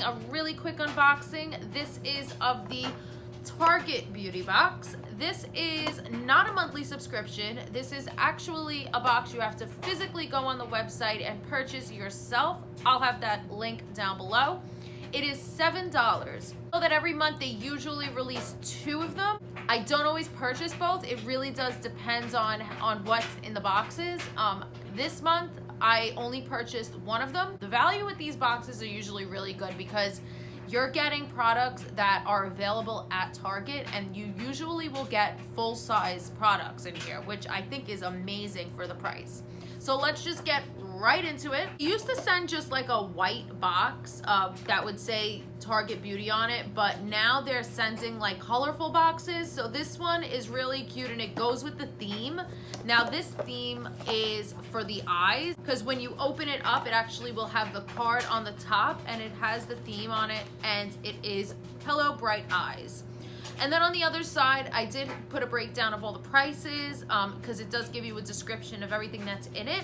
a really quick unboxing. This is of the Target Beauty Box. This is not a monthly subscription. This is actually a box you have to physically go on the website and purchase yourself. I'll have that link down below. It is $7. So that every month they usually release 2 of them. I don't always purchase both. It really does depend on what's in the boxes. This month I only purchased 1 of them. The value with these boxes are usually really good because you're getting products that are available at Target, and you usually will get full-size products in here, which I think is amazing for the price. So let's just get right into it. I used to send just like a white box that would say Target Beauty on it, but now they're sending like colorful boxes. So this one is really cute and it goes with the theme. Now this theme is for the eyes, because when you open it up, it actually will have the card on the top and it has the theme on it, and it is Hello Bright Eyes. And then on the other side, I did put a breakdown of all the prices because it does give you a description of everything that's in it.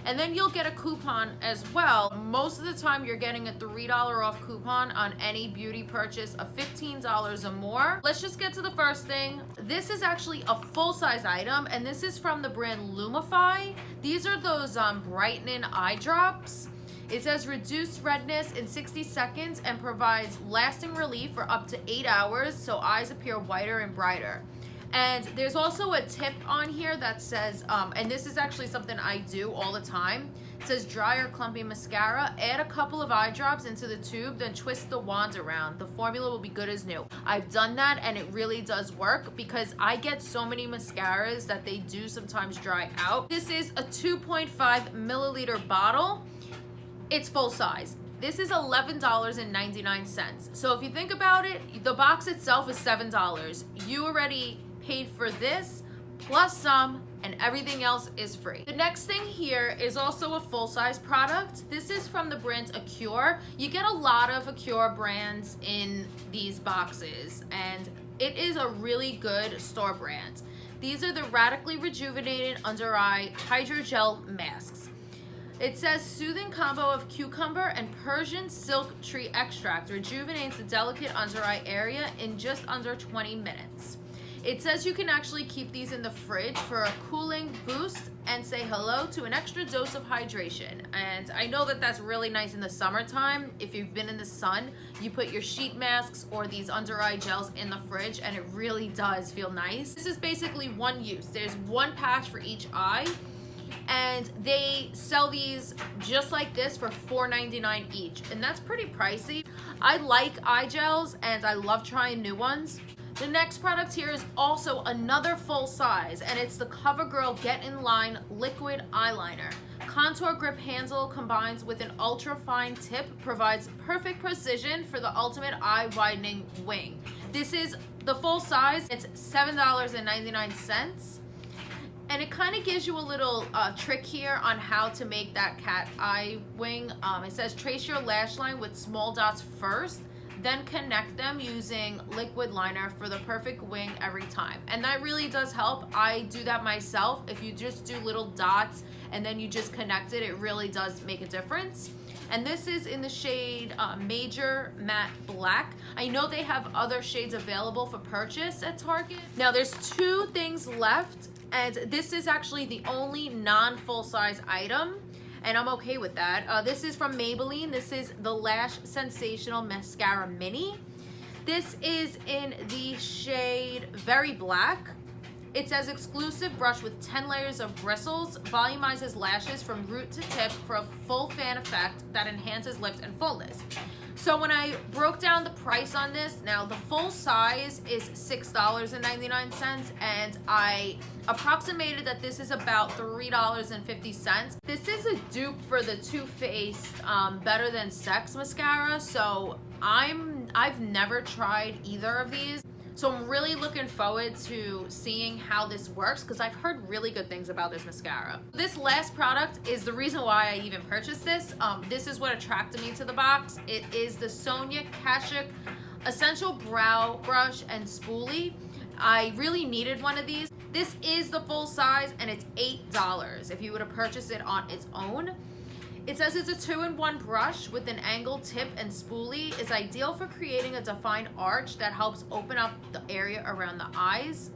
And then you'll get a coupon as well. Most of the time you're getting a $3 off coupon on any beauty purchase of $15 or more. Let's just get to the first thing. This is actually a full-size item, and this is from the brand Lumify. These are those brightening eye drops. It says reduce redness in 60 seconds and provides lasting relief for up to 8 hours, so eyes appear whiter and brighter. And there's also a tip on here that says, and this is actually something I do all the time. It says dry or clumpy mascara, add a couple of eye drops into the tube, then twist the wand around. The formula will be good as new. I've done that and it really does work because I get so many mascaras that they do sometimes dry out. This is a 2.5 milliliter bottle. It's full size. This is $11.99. So if you think about it, the box itself is $7. You already paid for this plus some, and everything else is free. The next thing here is also a full-size product. This is from the brand Allure. You get a lot of Allure brands in these boxes, and it is a really good store brand. These are the Radically Rejuvenated Under Eye Hydrogel Masks. It says soothing combo of cucumber and Persian silk tree extract rejuvenates the delicate under eye area in just under 20 minutes. It says you can actually keep these in the fridge for a cooling boost and say hello to an extra dose of hydration. And I know that that's really nice in the summertime. If you've been in the sun, you put your sheet masks or these under eye gels in the fridge and it really does feel nice. This is basically one use. There's one patch for each eye, and they sell these just like this for $4.99 each, and that's pretty pricey. I like eye gels and I love trying new ones. The next product here is also another full size, and it's the CoverGirl Get In Line Liquid Eyeliner. Contour grip handle combines with an ultra fine tip, provides perfect precision for the ultimate eye widening wing. This is the full size. It's $7.99. And it kind of gives you a little trick here on how to make that cat eye wing. It says trace your lash line with small dots first, then connect them using liquid liner for the perfect wing every time. And that really does help. I do that myself. If you just do little dots and then you just connect it, it really does make a difference. And this is in the shade Major Matte Black. I know they have other shades available for purchase at Target. Now there's 2 things left, and this is actually the only non-full size item, and I'm okay with that. This is from Maybelline. This is the Lash Sensational Mascara Mini. This is in the shade Very Black. It says exclusive brush with 10 layers of bristles, volumizes lashes from root to tip for a full fan effect that enhances lift and fullness. So when I broke down the price on this, now the full size is $6.99, and I approximated that this is about $3.50. This is a dupe for the Too Faced Better Than Sex mascara, so I've never tried either of these. So I'm really looking forward to seeing how this works because I've heard really good things about this mascara. This last product is the reason why I even purchased this. This is what attracted me to the box. It is the Sonia Kashuk Essential Brow Brush and Spoolie. I really needed one of these. This is the full size and it's $8 if you were to purchase it on its own. It says it's a 2-in-1 brush with an angled tip and spoolie. Is ideal for creating a defined arch that helps open up the area around the eyes.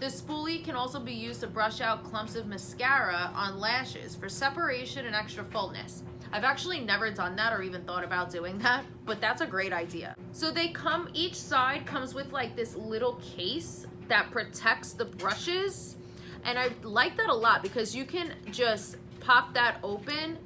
The spoolie can also be used to brush out clumps of mascara on lashes for separation and extra fullness. I've actually never done that or even thought about doing that, but that's a great idea. So they come, each side comes with like this little case that protects the brushes. And I like that a lot because you can just pop that open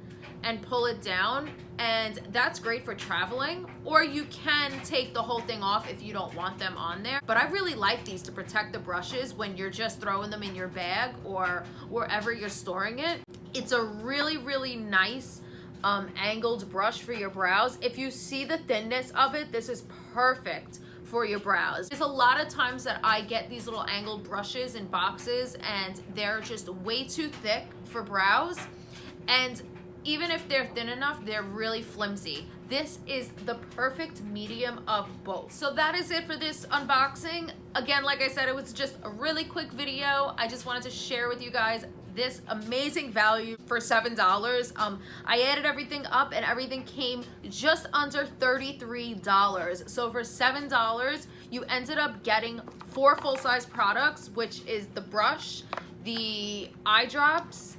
and pull it down, and that's great for traveling, or you can take the whole thing off if you don't want them on there. But I really like these to protect the brushes when you're just throwing them in your bag or wherever you're storing it. It's a really, really nice angled brush for your brows. If you see the thinness of it, this is perfect for your brows. There's a lot of times that I get these little angled brushes in boxes and they're just way too thick for brows, and even if they're thin enough, they're really flimsy. This is the perfect medium of both. So that is it for this unboxing. Again, like I said, it was just a really quick video. I just wanted to share with you guys this amazing value for $7. I added everything up and everything came just under $33. So for $7, you ended up getting 4 full-size products, which is the brush, the eye drops,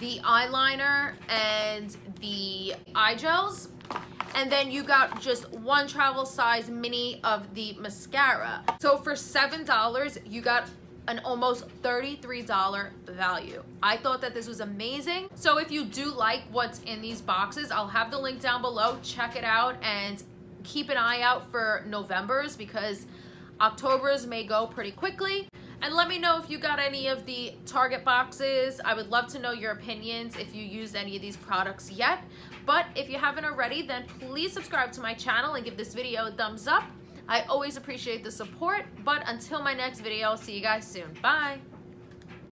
the eyeliner, and the eye gels. And then you got just 1 travel size mini of the mascara. So for $7, you got an almost $33 value. I thought that this was amazing. So if you do like what's in these boxes, I'll have the link down below. Check it out and keep an eye out for November's because October's may go pretty quickly. And let me know if you got any of the Target boxes. I would love to know your opinions if you used any of these products yet. But if you haven't already, then please subscribe to my channel and give this video a thumbs up. I always appreciate the support. But until my next video, I'll see you guys soon. Bye.